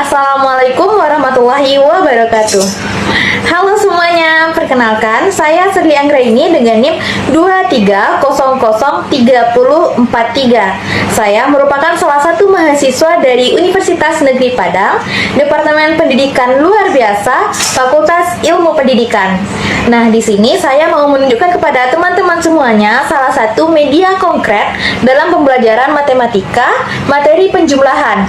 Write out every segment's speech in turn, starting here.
Assalamualaikum warahmatullahi wabarakatuh. Halo semuanya, perkenalkan saya Sri Anggraini dengan NIM 23003043. Saya merupakan salah satu mahasiswa dari Universitas Negeri Padang, Departemen Pendidikan Luar Biasa, Fakultas Ilmu Pendidikan. Nah, di sini saya mau menunjukkan kepada teman-teman semuanya salah satu media konkret dalam pembelajaran matematika, materi penjumlahan,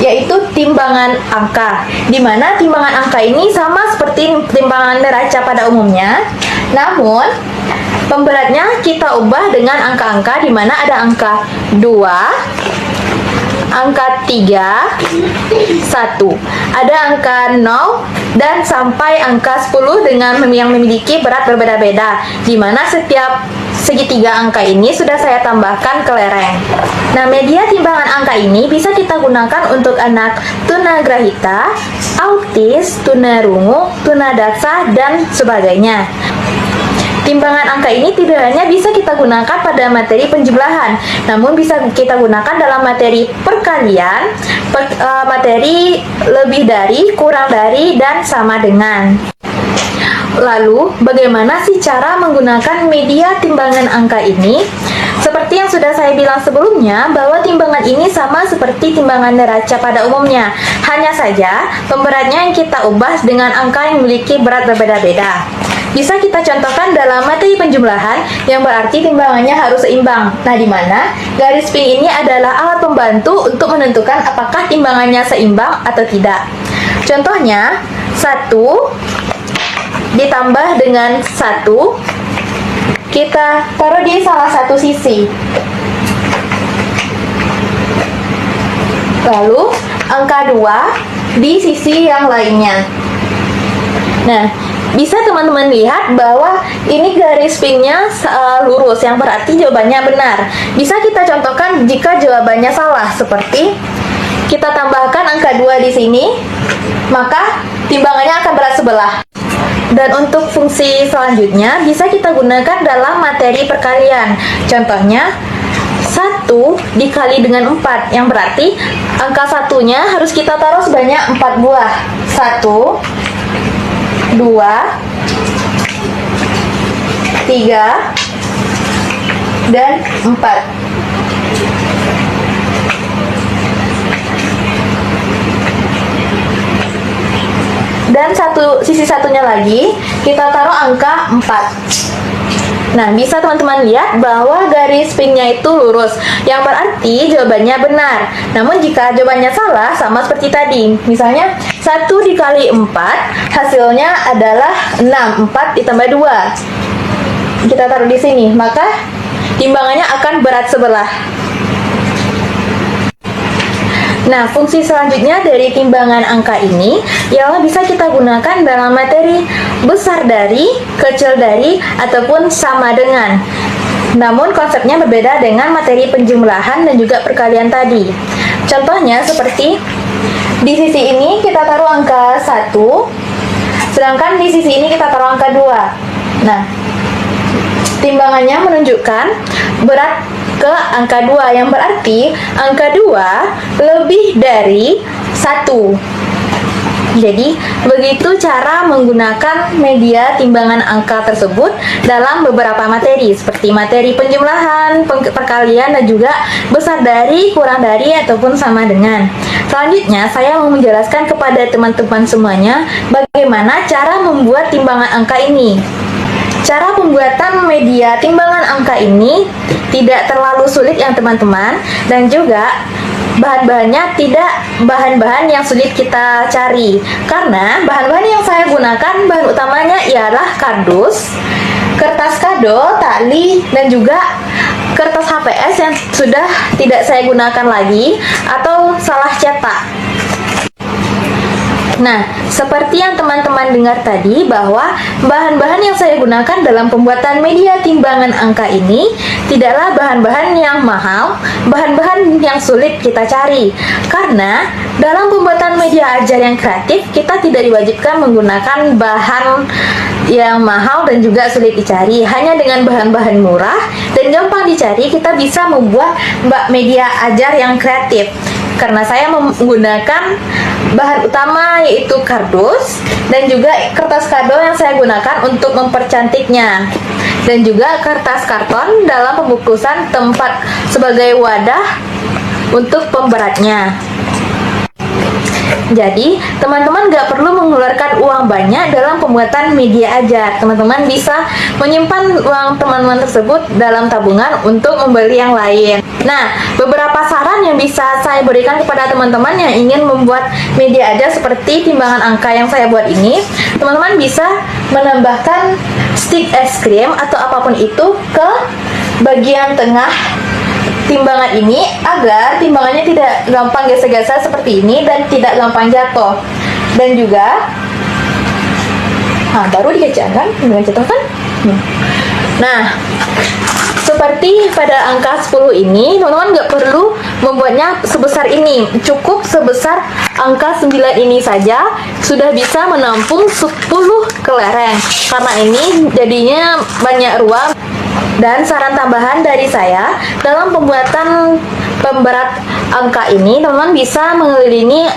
yaitu timbangan angka, di mana timbangan angka ini sama seperti timbangan neraca pada umumnya, namun pemberatnya kita ubah dengan angka-angka di mana ada angka 2, angka 3, 1, ada angka 0, dan sampai angka 10 dengan yang memiliki berat berbeda-beda, di mana setiap segitiga angka ini sudah saya tambahkan ke lereng. Nah, media timbangan angka ini bisa kita gunakan untuk anak tunagrahita, autis, tunarungu, tunadaksa, dan sebagainya. Timbangan angka ini tidak hanya bisa kita gunakan pada materi penjumlahan, namun bisa kita gunakan dalam materi perkalian, materi lebih dari, kurang dari, dan sama dengan. Lalu, bagaimana sih cara menggunakan media timbangan angka ini? Seperti yang sudah saya bilang sebelumnya, bahwa timbangan ini sama seperti timbangan neraca pada umumnya. Hanya saja, pemberatnya yang kita ubah dengan angka yang memiliki berat berbeda-beda. Bisa kita contohkan dalam materi penjumlahan, yang berarti timbangannya harus seimbang. Nah, di mana garis pink ini adalah alat pembantu untuk menentukan apakah timbangannya seimbang atau tidak. Contohnya, 1 ditambah dengan 1, kita taruh di salah satu sisi. Lalu, angka 2 di sisi yang lainnya. Nah, bisa teman-teman lihat bahwa ini garis pinknya lurus, yang berarti jawabannya benar. Bisa kita contohkan jika jawabannya salah, seperti kita tambahkan angka 2 di sini, maka timbangannya akan berat sebelah. Dan untuk fungsi selanjutnya bisa kita gunakan dalam materi perkalian. Contohnya 1 dikali dengan 4, yang berarti angka satunya harus kita taruh sebanyak 4 buah. 1, 2, 3, dan 4. Dan sisi satunya lagi kita taruh angka 4. Nah, bisa teman-teman lihat bahwa garis pinknya itu lurus, yang berarti jawabannya benar. Namun jika jawabannya salah, sama seperti tadi, misalnya 1 dikali 4 hasilnya adalah 6, 4 ditambah 2 kita taruh di sini, maka timbangannya akan berat sebelah. Nah, fungsi selanjutnya dari timbangan angka ini ialah bisa kita gunakan dalam materi besar dari, kecil dari, ataupun sama dengan. Namun konsepnya berbeda dengan materi penjumlahan dan juga perkalian tadi. Contohnya seperti di sisi ini kita taruh angka 1, sedangkan di sisi ini kita taruh angka 2. Nah, timbangannya menunjukkan berat ke angka 2, yang berarti angka 2 lebih dari 1. Jadi, begitu cara menggunakan media timbangan angka tersebut dalam beberapa materi, seperti materi penjumlahan, perkalian, dan juga besar dari, kurang dari, ataupun sama dengan. Selanjutnya, saya mau menjelaskan kepada teman-teman semuanya bagaimana cara membuat timbangan angka ini. Cara pembuatan media timbangan angka ini tidak terlalu sulit ya teman-teman, dan juga bahan-bahannya tidak bahan-bahan yang sulit kita cari, karena bahan-bahan yang saya gunakan bahan utamanya ialah kardus, kertas kado, tali, dan juga kertas HPS yang sudah tidak saya gunakan lagi atau salah cetak. Nah, seperti yang teman-teman dengar tadi, bahwa bahan-bahan yang saya gunakan dalam pembuatan media timbangan angka ini tidaklah bahan-bahan yang mahal, bahan-bahan yang sulit kita cari. Karena dalam pembuatan media ajar yang kreatif, kita tidak diwajibkan menggunakan bahan yang mahal dan juga sulit dicari. Hanya dengan bahan-bahan murah dan gampang dicari, kita bisa membuat media ajar yang kreatif. karena saya menggunakan bahan utama yaitu kardus dan juga kertas kado yang saya gunakan untuk mempercantiknya, dan juga kertas karton dalam pembungkusan tempat sebagai wadah untuk pemberatnya. Jadi, teman-teman gak perlu mengeluarkan uang banyak dalam pembuatan media ajar. Teman-teman bisa menyimpan uang teman-teman tersebut dalam tabungan untuk membeli yang lain. Nah, beberapa saran yang bisa saya berikan kepada teman-teman yang ingin membuat media ajar seperti timbangan angka yang saya buat ini. Teman-teman bisa menambahkan stik es krim atau apapun itu ke bagian tengah timbangan ini agar timbangannya tidak gampang geser-geser seperti ini dan tidak gampang jatuh. Dan juga baru dikejarkan dengan jatuh kan? Nah, seperti pada angka 10 ini, teman-teman nggak perlu membuatnya sebesar ini. Cukup sebesar angka 9 ini saja sudah bisa menampung 10 kelereng. Karena ini jadinya banyak ruang. Dan saran tambahan dari saya, dalam pembuatan pemberat angka ini, teman-teman bisa mengelilingi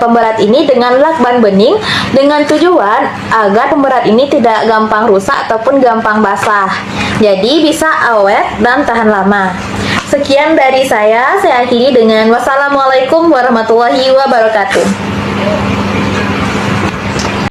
pemberat ini dengan lakban bening dengan tujuan agar pemberat ini tidak gampang rusak ataupun gampang basah. Jadi bisa awet dan tahan lama. Sekian dari saya akhiri dengan wassalamualaikum warahmatullahi wabarakatuh.